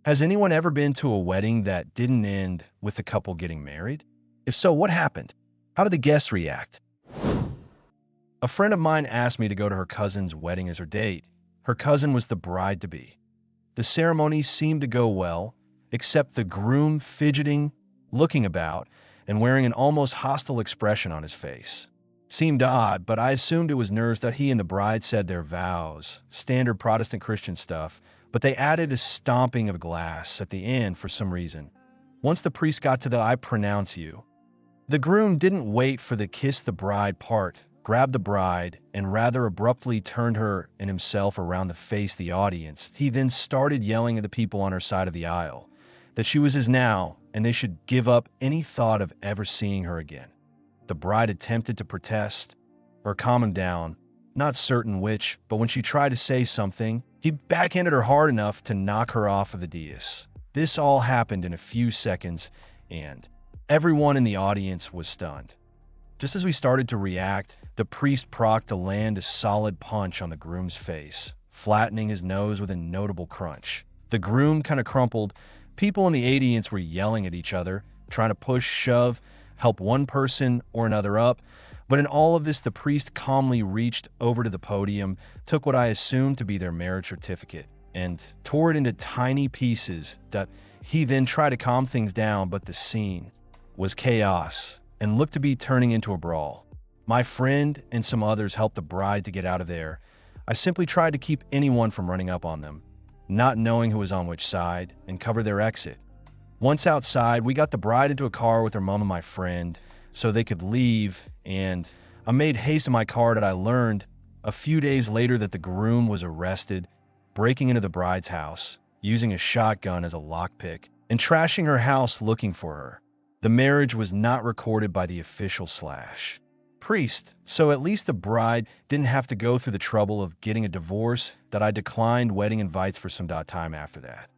Has anyone ever been to a wedding that didn't end with the couple getting married? If so, what happened? How did the guests react? A friend of mine asked me to go to her cousin's wedding as her date. Her cousin was the bride-to-be. The ceremony seemed to go well, except the groom fidgeting, looking about, and wearing an almost hostile expression on his face. Seemed odd, but I assumed it was nerves that he and the bride said their vows, standard Protestant Christian stuff, but they added a stomping of glass at the end for some reason. Once the priest got to the "I pronounce you," the groom didn't wait for the kiss the bride part, grabbed the bride, and rather abruptly turned her and himself around to face the audience. He then started yelling at the people on her side of the aisle that she was his now, and they should give up any thought of ever seeing her again. The bride attempted to protest or calm him down, not certain which, but when she tried to say something, he backhanded her hard enough to knock her off of the dais. This all happened in a few seconds, and everyone in the audience was stunned. Just as we started to react, the priest procked to land a solid punch on the groom's face, flattening his nose with a notable crunch. The groom kind of crumpled. People in the audience were yelling at each other, trying to push, shove, help one person or another up. But in all of this, the priest calmly reached over to the podium, took what I assumed to be their marriage certificate, and tore it into tiny pieces that he then tried to calm things down, but the scene was chaos and looked to be turning into a brawl. My friend and some others helped the bride to get out of there. I simply tried to keep anyone from running up on them, not knowing who was on which side, and cover their exit. Once outside, we got the bride into a car with her mom and my friend so they could leave, and I made haste in my car that I learned a few days later that the groom was arrested, breaking into the bride's house, using a shotgun as a lockpick, and trashing her house looking for her. The marriage was not recorded by the official priest, so at least the bride didn't have to go through the trouble of getting a divorce that I declined wedding invites for some time after that.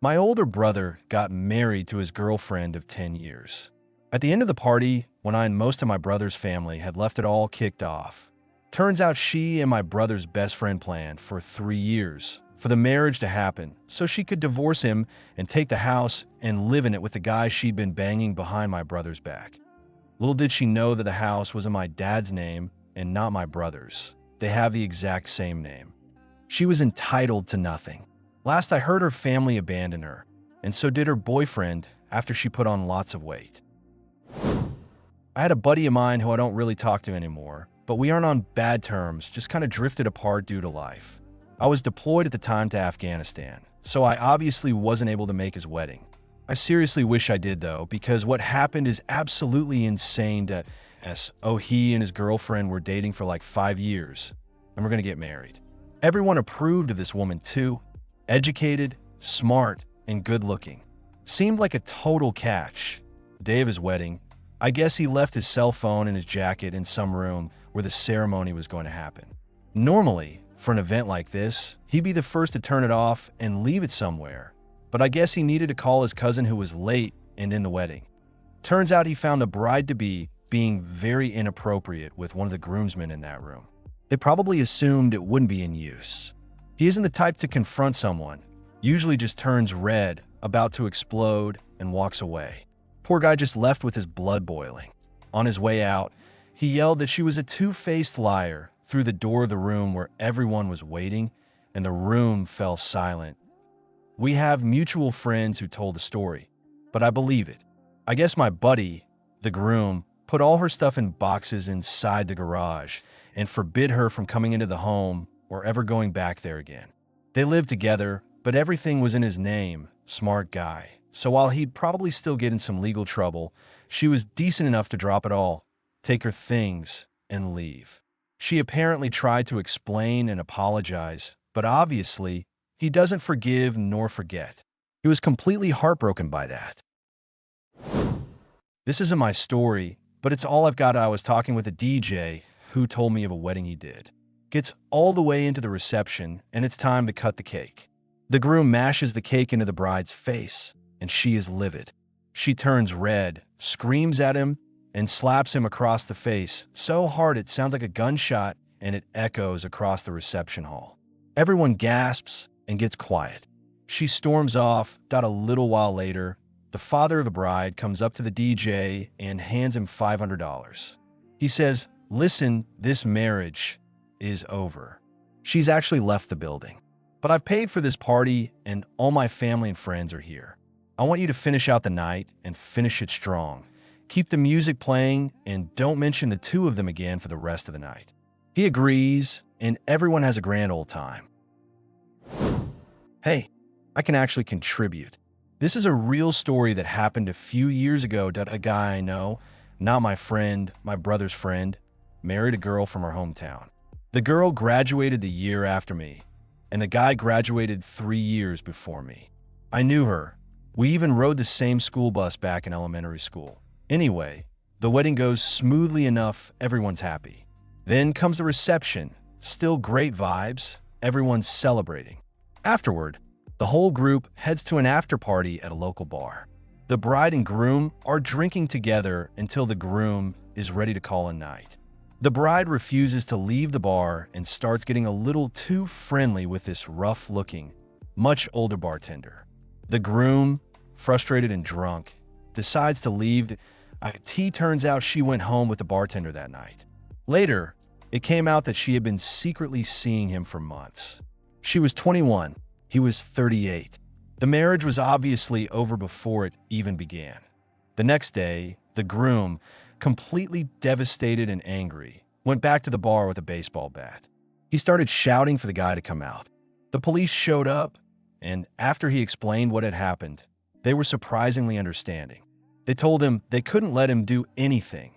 My older brother got married to his girlfriend of 10 years. At the end of the party, when I and most of my brother's family had left it all kicked off, turns out she and my brother's best friend planned for 3 years for the marriage to happen so she could divorce him and take the house and live in it with the guy she'd been banging behind my brother's back. Little did she know that the house was in my dad's name and not my brother's. They have the exact same name. She was entitled to nothing. Last I heard, her family abandoned her, and so did her boyfriend after she put on lots of weight. I had a buddy of mine who I don't really talk to anymore, but we aren't on bad terms, just kind of drifted apart due to life. I was deployed at the time to Afghanistan, so I obviously wasn't able to make his wedding. I seriously wish I did though, because what happened is absolutely insane that he and his girlfriend were dating for like 5 years, and we're gonna get married. Everyone approved of this woman too. Educated, smart, and good-looking. Seemed like a total catch. The day of his wedding, I guess he left his cell phone and his jacket in some room where the ceremony was going to happen. Normally, for an event like this, he'd be the first to turn it off and leave it somewhere. But I guess he needed to call his cousin who was late and in the wedding. Turns out he found the bride-to-be being very inappropriate with one of the groomsmen in that room. They probably assumed it wouldn't be in use. He isn't the type to confront someone, usually just turns red, about to explode, and walks away. Poor guy just left with his blood boiling. On his way out, he yelled that she was a two-faced liar through the door of the room where everyone was waiting, and the room fell silent. We have mutual friends who told the story, but I believe it. I guess my buddy, the groom, put all her stuff in boxes inside the garage and forbid her from coming into the home or ever going back there again. They lived together, but everything was in his name, smart guy. So while he'd probably still get in some legal trouble, she was decent enough to drop it all, take her things, and leave. She apparently tried to explain and apologize, but obviously, he doesn't forgive nor forget. He was completely heartbroken by that. This isn't my story, but it's all I've got. I was talking with a DJ who told me of a wedding he did. Gets all the way into the reception, and it's time to cut the cake. The groom mashes the cake into the bride's face, and she is livid. She turns red, screams at him, and slaps him across the face so hard it sounds like a gunshot, and it echoes across the reception hall. Everyone gasps, and gets quiet. She storms off. A little while later, the father of the bride comes up to the DJ and hands him $500. He says, "Listen, this marriage is over." She's actually left the building. "But I've paid for this party and all my family and friends are here. I want you to finish out the night and finish it strong. Keep the music playing and don't mention the two of them again for the rest of the night." He agrees, and everyone has a grand old time. Hey, I can actually contribute. This is a real story that happened a few years ago. A guy I know, not my friend, my brother's friend, married a girl from our hometown. The girl graduated the year after me, and the guy graduated 3 years before me. I knew her. We even rode the same school bus back in elementary school. Anyway, the wedding goes smoothly enough, everyone's happy. Then comes the reception. Still great vibes, everyone's celebrating. Afterward, the whole group heads to an after party at a local bar. The bride and groom are drinking together until the groom is ready to call a night. The bride refuses to leave the bar and starts getting a little too friendly with this rough-looking, much older bartender. The groom, frustrated and drunk, decides to leave. It turns out she went home with the bartender that night. Later, it came out that she had been secretly seeing him for months. She was 21. He was 38. The marriage was obviously over before it even began. The next day, the groom, completely devastated and angry, went back to the bar with a baseball bat. He started shouting for the guy to come out. The police showed up, and after he explained what had happened, they were surprisingly understanding. They told him they couldn't let him do anything,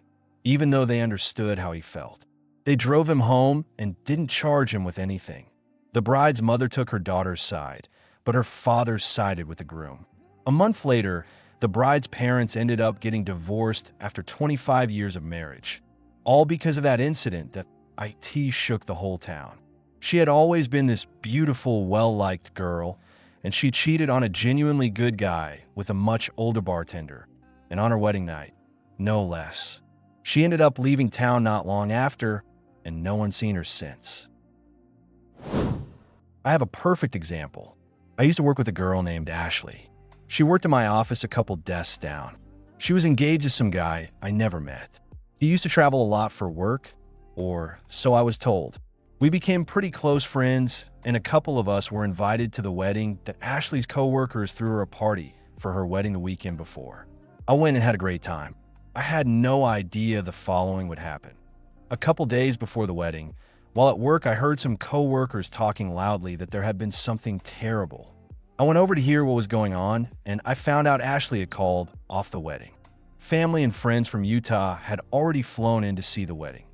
even though they understood how he felt. They drove him home and didn't charge him with anything. The bride's mother took her daughter's side, but her father sided with the groom. A month later, the bride's parents ended up getting divorced after 25 years of marriage, all because of that incident that shook the whole town. She had always been this beautiful, well-liked girl, and she cheated on a genuinely good guy with a much older bartender, and on her wedding night, no less. She ended up leaving town not long after, and no one's seen her since. I have a perfect example. I used to work with a girl named Ashley. She worked in my office a couple desks down. She was engaged to some guy I never met. He used to travel a lot for work, or so I was told. We became pretty close friends, and a couple of us were invited to the wedding that Ashley's coworkers threw her a party for her wedding the weekend before. I went and had a great time. I had no idea the following would happen. A couple days before the wedding, while at work, I heard some coworkers talking loudly that there had been something terrible. I went over to hear what was going on, and I found out Ashley had called off the wedding. Family and friends from Utah had already flown in to see the wedding.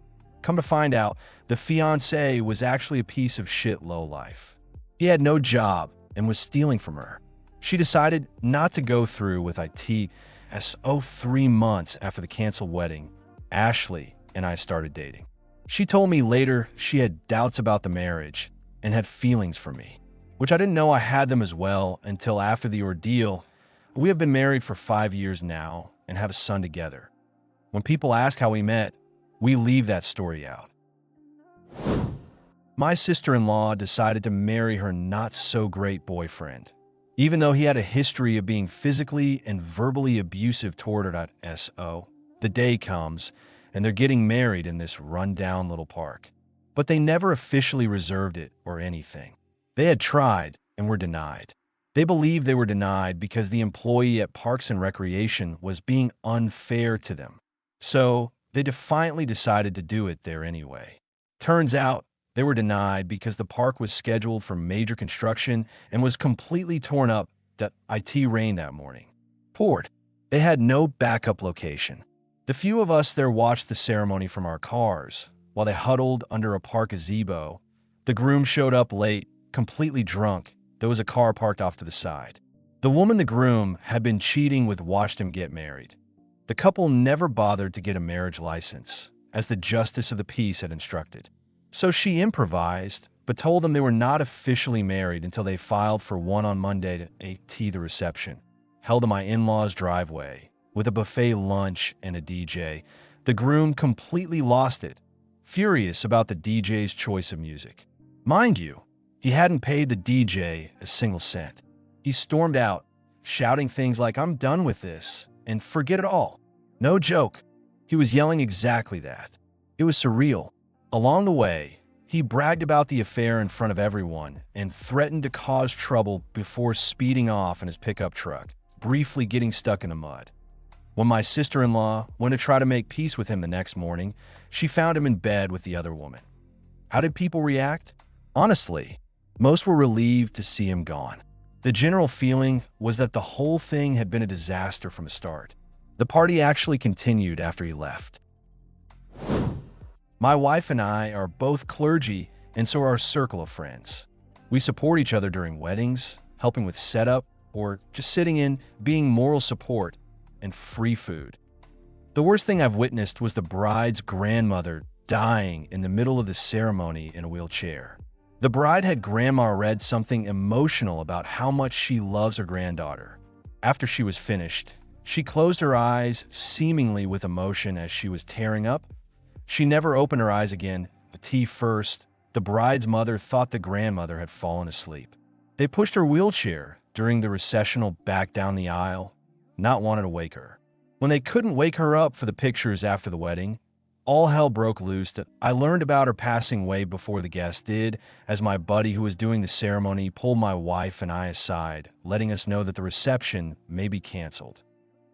Come to find out, the fiancé was actually a piece of shit lowlife. He had no job and was stealing from her. She decided not to go through with it. As 3 months after the canceled wedding, Ashley and I started dating. She told me later she had doubts about the marriage and had feelings for me, which I didn't know I had them as well until after the ordeal. We have been married for 5 years now and have a son together. When people ask how we met, we leave that story out. My sister-in-law decided to marry her not-so-great boyfriend, even though he had a history of being physically and verbally abusive toward her. The day comes, and they're getting married in this run-down little park. But they never officially reserved it or anything. They had tried and were denied. They believed they were denied because the employee at Parks and Recreation was being unfair to them. So they defiantly decided to do it there anyway. Turns out they were denied because the park was scheduled for major construction and was completely torn up. It rained that morning. Poured. They had no backup location. The few of us there watched the ceremony from our cars while they huddled under a park gazebo. The groom showed up late, completely drunk. There was a car parked off to the side. The woman the groom had been cheating with watched him get married. The couple never bothered to get a marriage license, as the justice of the peace had instructed. So she improvised, but told them they were not officially married until they filed for one on Monday to the reception, held in my in-laws' driveway, with a buffet lunch and a DJ. The groom completely lost it, furious about the DJ's choice of music. Mind you, He hadn't paid the DJ a single cent. He stormed out, shouting things like, "I'm done with this," and "Forget it all." No joke. He was yelling exactly that. It was surreal. Along the way, he bragged about the affair in front of everyone and threatened to cause trouble before speeding off in his pickup truck, briefly getting stuck in the mud. When my sister-in-law went to try to make peace with him the next morning, she found him in bed with the other woman. How did people react? Honestly, most were relieved to see him gone. The general feeling was that the whole thing had been a disaster from the start. The party actually continued after he left. My wife and I are both clergy, and so are our circle of friends. We support each other during weddings, helping with setup, or just sitting in, being moral support, and free food. The worst thing I've witnessed was the bride's grandmother dying in the middle of the ceremony in a wheelchair. The bride had grandma read something emotional about how much she loves her granddaughter. After she was finished, she closed her eyes, seemingly with emotion as she was tearing up. She never opened her eyes again, the tea first. The bride's mother thought the grandmother had fallen asleep. They pushed her wheelchair during the recessional back down the aisle, not wanting to wake her. When they couldn't wake her up for the pictures after the wedding, all hell broke loose. I learned about her passing way before the guests did, as my buddy who was doing the ceremony pulled my wife and I aside, letting us know that the reception may be canceled.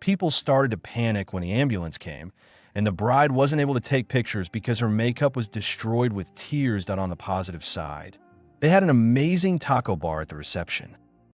People started to panic when the ambulance came, and the bride wasn't able to take pictures because her makeup was destroyed with tears. On the positive side, they had an amazing taco bar at the reception.